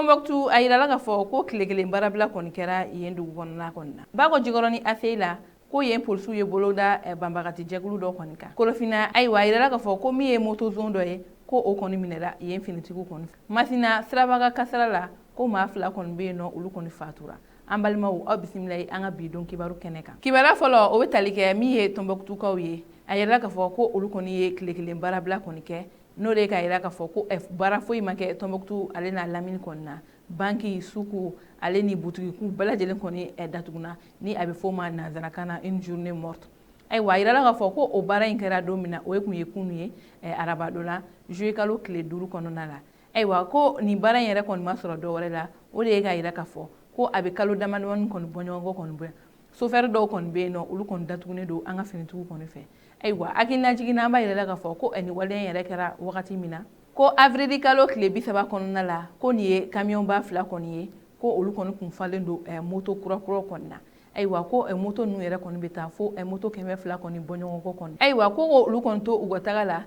Tombouctou a yirala k'a fɔ ko tile kelen baarabila kɔni kɛra yen dugu kɔnɔna kɔni na. Ba ko Jikɔrɔni ACI la ko yen polisiw ye bolo da banbagati jɛkulu dɔ kɔni kan. Korofina ayiwa a yirala k'a fɔ ko min ye moto zone dɔ ye ko o kɔni minɛra yen finitigiw kɔni. Masina Sirabaga kasara la ko maa 2 kɔni bɛ yen nɔ olu kɔni fatura. An balimaw aw bisimila an ka bidon kibaru kɛnɛ kan. Kibaruya fɔlɔ o bɛ tali kɛ min ye Tombouctoukaw ye. A yirala k'a fɔ ko olu kɔni ye tile kelen baarabila kɔni kɛ. N'o de k'a yira k'a fɔ ko baara foyi ma kɛ Tombouctou ale n'a lamini kɔni na. Banki, suku, ale ni butigiku bɛɛ lajɛlen kɔni datuguna ni a bɛ fɔ o ma nanzarakan na une journée morte. Ayiwa a yirala k'a fɔ ko o baara in kɛra don min na o kun ye kunun ye araba dɔ la juillet kalo tile 5 kɔnɔna la. Ayiwa ko nin baara in yɛrɛ kɔni ma sɔrɔ dɔ wɛrɛ la o de ye k'a yira k'a fɔ ko a bɛ kalo damadɔni kɔni bɔ ɲɔgɔn kɔ kɔni bɔ. Chauffeur dɔw kɔni bɛ yen nɔ olu kɔni datugunen don an ka finitigiw kɔni fɛ. Ayiwa hakilina jiginna an b'a yirala k'a fɔ ko nin waleya in yɛrɛ kɛra wagati min na ko avril kalo tile 30 kɔnɔna la ko nin ye camion ba 2 kɔni ye ko olu kɔni kun falen don moto kura-kura kɔni na. Ayiwa ko moto ninnu yɛrɛ kɔni bɛ taa fo moto 200 kɔni bɔ ɲɔgɔn kɔ kɔni. Ayiwa ko olu kɔni to u ka taga la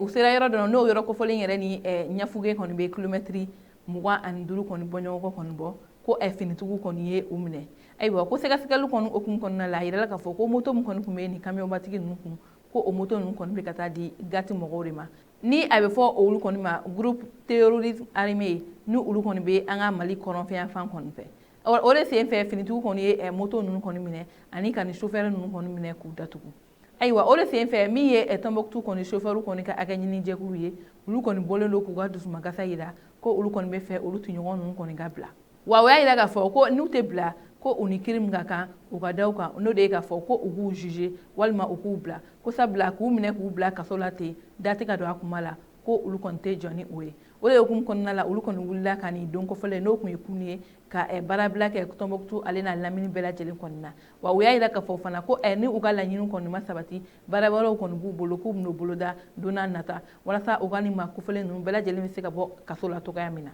u sera yɔrɔ dɔ n'o yɔrɔ kofɔlen yɛrɛ ni ɲafuge kɔni bɛ kilomɛtiri 25 kɔni bɔ ɲɔgɔn kɔ kɔni bɔ ko finitigiw kɔni ye u minɛ. Ayiwa ko sɛgɛsɛgɛli kɔni okumu kɔnɔna la a yirala k'a fɔ ko moto min kɔni kun bɛ nin camion batigi ninnu kun ko o moto ninnu kɔni bɛ ka taa di gati mɔgɔw de ma. Ni a bɛ fɔ olu kɔni ma groupe terroriste armé ni olu kɔni bɛ an ka Mali kɔrɔnfɛ fan kɔni fɛ. O de sen fɛ finitigiw kɔni ye moto ninnu kɔni minɛ ani ka ni chauffeur ninnu kɔni minɛ k'u datugu. Ayiwa o de sen fɛ min ye Tombouctou kɔni chauffeur kɔni ka hakɛ ɲini jɛkulu ye olu kɔni bɔlen don k'u ka dusumagasa yira ko olu kɔni bɛ fɛ olu tiɲɔgɔn ninnu kɔni ka bila. Wa o y'a yira k'a fɔ ko n'u tɛ bila ko u ni kiiri min ka kan u ka da u kan n'o de ye k'a fɔ ko u k'u juger walima u k'u bila ko sabula k'u minɛ k'u bila kaso la ten da tɛ ka don a kuma la ko olu kɔni tɛ jɔ ni o ye. O de hukumu kɔnɔna la olu kɔni wulila ka nin don kɔfɛlen n'o kun ye kunun ye ka baarabila kɛ Tombouctou ale n'a lamini bɛɛ lajɛlen kɔni na. Wa u y'a yira k'a fɔ fana ko ni u ka laɲini kɔni ma sabati baara wɛrɛw kɔni b'u bolo k'u bɛn'u bolo da don n'a nata walasa u ka nin maa kofɔlen ninnu bɛɛ lajɛlen bɛ se ka bɔ kaso la cogoya min na.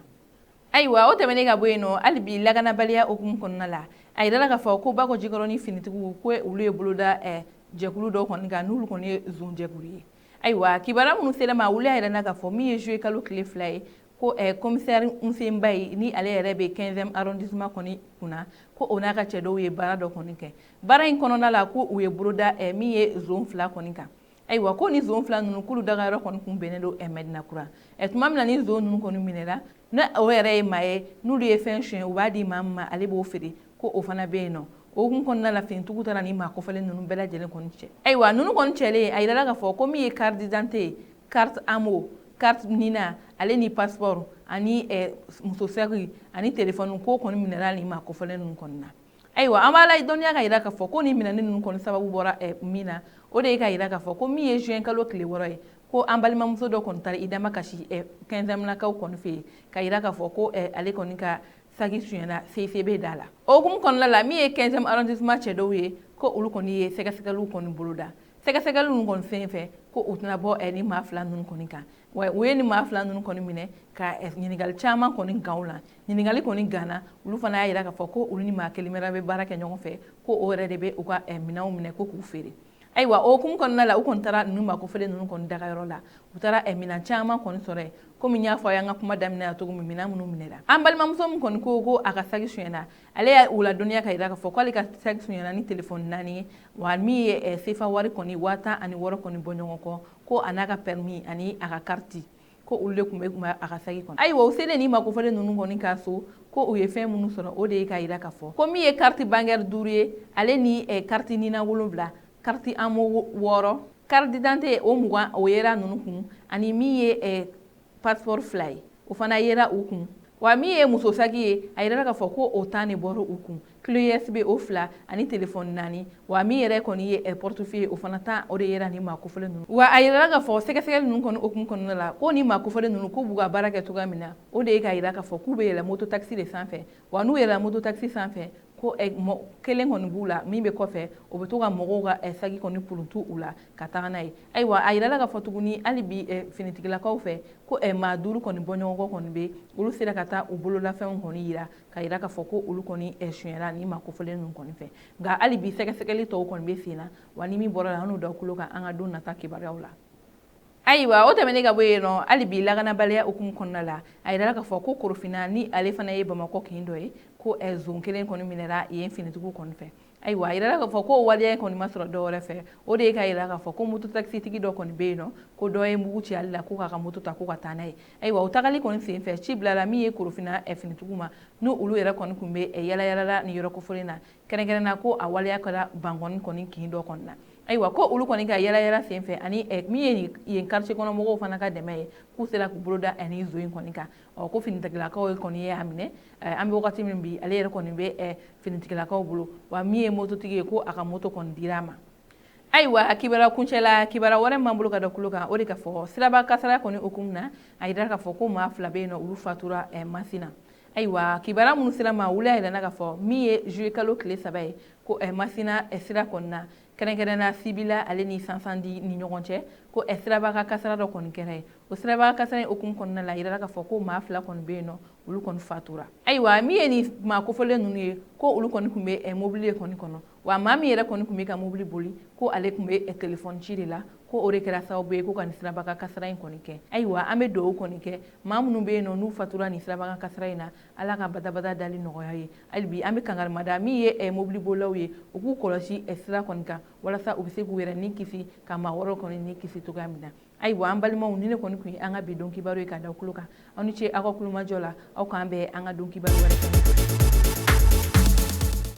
Ayiwa o tɛmɛnen ka bɔ yen nɔ hali bi lakanabaliya hukumu kɔnɔna la a yirala k'a fɔ ko Ba ko Jikɔrɔni finitigiw ko olu ye bolo da jɛkulu dɔw kɔni kan n'olu kɔni ye zone jɛkulu ye. Ayiwa kibaruya minnu sera ma olu y'a yira k'a fɔ min ye juillet kalo tile 2 ye ko commissaire Nsenba ye ni ale yɛrɛ bɛ 15e arrondissement kɔni kunna ko o n'a ka cɛ dɔw ye baara dɔ kɔni kɛ. Baara in kɔnɔna la ko u ye bolo da min ye zone 2 kɔni kan. Ayiwa ko ni zone 2 ninnu k'olu dagayɔrɔ kɔni kun bɛnnen don Mɛdinakura. Tuma min na ni zone ninnu kɔni minɛra ne o yɛrɛ ye maa ye n'olu ye fɛn suɲɛ u b'a di maa min ma ale b'o feere ko o fana bɛ yen nɔ. O hukumu kɔnɔna la finitigiw taara ni maa kɔfɛlen ninnu bɛɛ lajɛlen kɔni cɛ. Ayiwa ninnu kɔni cɛlen a yirala k'a fɔ ko min ye carte d'identité, carte AMO, carte NINA ale ni passeport ani musosɛgi ani téléphone ko kɔni minɛra ni maa kɔfɛlen ninnu kɔni na. Ayiwa an b'a la dɔnniya ka yira k'a fɔ ko nin minɛni ninnu kɔni sababu bɔra min na o de ye k'a yira k'a fɔ ko min ye juin kalo tile 6 ye ko an balimamuso dɔ kɔni taara i dama kasi 15e lakaw kɔni fɛ yen k'a yira k'a fɔ ko ale kɔni ka sagi suɲɛna CCB da la. O hukumu kɔnɔna la min ye 15e arrondissement cɛ dɔw ye ko olu kɔni ye sɛgɛsɛgɛliw kɔni bolo da. Sɛgɛsɛgɛliw ninnu kɔni sen fɛ ko u tɛna bɔ ni maa 2 ninnu kɔni kan. Wa u ye ni maa 2 ninnu kɔni minɛ ka ɲininkali caman kɔni gan u la. Ɲininkali kɔni ganna olu fana y'a yira k'a fɔ ko olu ni maa kelen wɛrɛ bɛ baara kɛ ɲɔgɔn fɛ ko o yɛrɛ de bɛ u ka minɛnw minɛ ko k'u feere. Ayiwa o hukumu kɔnɔna la u kɔni taara ninnu maa kofɔlen ninnu kɔni dagayɔrɔ la u taara minɛn caman kɔni sɔrɔ yen komi n y'a fɔ a y'an ka kuma daminɛ na cogo min minɛn minnu minɛra. An balimamuso min kɔni ko a ka sagi suɲɛna ale y'a u ladɔnniya ka yira k'a fɔ k'ale ka sagi suɲɛna ni téléphone 4 ye wa min ye CFA wari kɔni 16,000 kɔni bɔ ɲɔgɔn kɔ ko a n'a ka permis ani a ka carte ko olu de tun bɛ a ka sagi kɔnɔ. Ayiwa u selen ni maa kofɔlen ninnu kɔni ka so ko u ye fɛn minnu sɔrɔ o de ye k'a yira k'a fɔ ko min ye carte bancaire 5 ye ale ni carte NINA 7 carte AMO 6 carte d'identité o 20 o yera ninnu kun ani min ye passeport 2 ye o fana yera u kun wa min ye musosagi ye a yirala k'a fɔ ko o 10 de bɔra u kun clé USB o 2 ani téléphone 4 wa min yɛrɛ kɔni ye portefeuille o fana 10 o de yera ni maa kofɔlen ninnu wa a yirala k'a fɔ sɛgɛsɛgɛli ninnu kɔni hukumu kɔnɔna la ko ni maa kofɔlen ninnu k'u b'u ka baara kɛ cogoya min na o de ye k'a yira k'a fɔ k'u bɛ yɛlɛ moto taxi de sanfɛ wa n'u yɛlɛla moto taxi sanfɛ ko kelen kɔni b'u la min bɛ kɔfɛ o bɛ to ka mɔgɔw ka sagi kɔni puruntu u la ka taga n'a ye. Ayiwa a yirala k'a fɔ tuguni hali bi finitigilakaw fɛ ko maa 5 kɔni bɔ ɲɔgɔn kɔ kɔni bɛ olu sera ka taa u bololafɛnw kɔni yira ka yira k'a fɔ ko olu kɔni suɲɛra ni maa kofɔlen ninnu kɔni fɛ nka hali bi sɛgɛsɛgɛli tɔw kɔni bɛ sen na wa ni min bɔra la an n'u da kulo kan an ka don nata kibaruyaw la. ayiwa o tɛmɛnen ka bɔ yen nɔ hali bi lakanabaliya hukumu kɔnɔna la a yirala k'a fɔ ko Korofina ni ale fana ye Bamakɔ kin dɔ ye ko zone kelen kɔni minɛra yen finitigiw kɔni fɛ ayiwa a yirala k'a fɔ ko waleya kɔni ma sɔrɔ dɔwɛrɛ fɛ o de ye ka yira k'a fɔ ko mototakisitigi dɔ kɔni bɛ yen nɔ ko dɔ ye mugu ci ale la ko k'a ka moto ta ko ka taa n'a ye ayiwa o tagali kɔni sen fɛ ci bilala min ye Korofina finitigiw ma n'u olu yɛrɛ kɔni tun bɛ yalayalala ni yɔrɔ kofɔlen na kɛrɛnkɛrɛnna ko a waleya kɛra bankɔni kɔni kin dɔ kɔni na ayiwa ko olu kɔni ka yalayala sen fɛ ani min ye yen quartier kɔnɔ mɔgɔw fana ka dɛmɛ ye k'u sera k'u bolo da ni zo in kɔni kan ko finitigilakaw kɔni ye a minɛ an bɛ wagati min bi ale yɛrɛ kɔni bɛ finitigilakaw bolo wa min ye mototigi ye ko a ka moto kɔni dir'a ma ayiwa kibara kuncɛla kibara wɛrɛ m'an bolo ka da kulo kan o de ka fɔ siraba kasara kɔni hukumu na a yira k'a fɔ ko maa 2 bɛ yen nɔ olu fatura Masina ayiwa kibara minnu sera ma wuli a yirana k'a fɔ min ye juillet kalo tile 3 ye ko Masina sira kɔni na kɛrɛnkɛrɛnna Sibila ale ni Sansandi ni ɲɔgɔn cɛ ko siraba ka kasara dɔ kɔni kɛra ye o siraba kasara in hukumu kɔnɔna la a yirala k'a fɔ ko maa 2 kɔni bɛ yen nɔ olu kɔni fatura ayiwa min ye ni maa kofɔlen ninnu ye ko olu kɔni tun bɛ mobili kɔni kɔnɔ wa maa min yɛrɛ kɔni tun bɛ ka mobili boli ko ale tun bɛ telefɔni ci de la ko o de kɛra sababu ye ko ka nin siraba ka kasara in kɔni kɛ ayiwa an bɛ dugawu kɔni kɛ maa minnu bɛ yen nɔ n'u fatura nin siraba ka kasara in na ala ka badabada dali nɔgɔya ye hali bi an bɛ kangarimada min ye mobili bolilaw ye u k'u kɔlɔsi sira kɔni kan walasa u bɛ se k'u yɛrɛ ni kisi ka maa wɛrɛw kɔni ni kisi cogoya min na ayiwa an balimaw ni ne kɔni tun ye an ka bi don kibaru ye ka da kulo kan aw ni ce aw ka kulumajɔ la aw k'an bɛn an ka don kibaru wɛrɛ kɔnɔ